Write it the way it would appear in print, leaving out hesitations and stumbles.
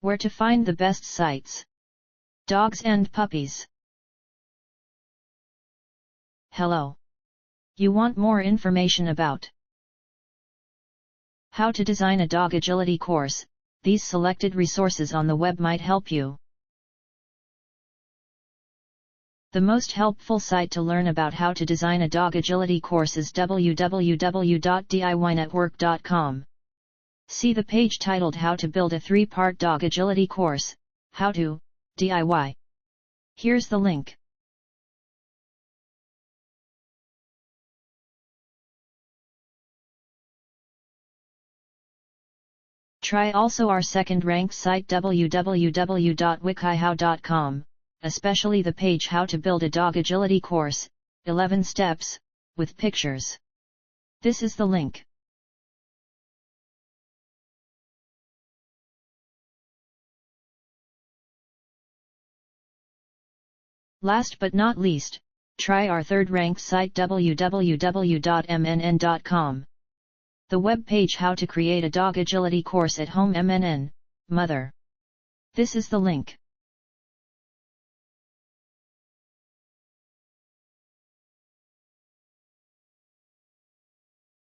Where to find the best sites. Dogs and puppies. Hello. You want more information about how to design a dog agility course? These selected resources on the web might help you. The most helpful site to learn about how to design a dog agility course is www.diynetwork.com. See the page titled How to Build a 3-Part Dog Agility Course, How to, DIY. Here's the link. Try also our second-ranked site www.wikihow.com, especially the page How to Build a Dog Agility Course, 11 Steps, with pictures. This is the link. Last but not least, try our third-ranked site www.mnn.com. The web page How to Create a Dog Agility Course at Home MNN, Mother. This is the link.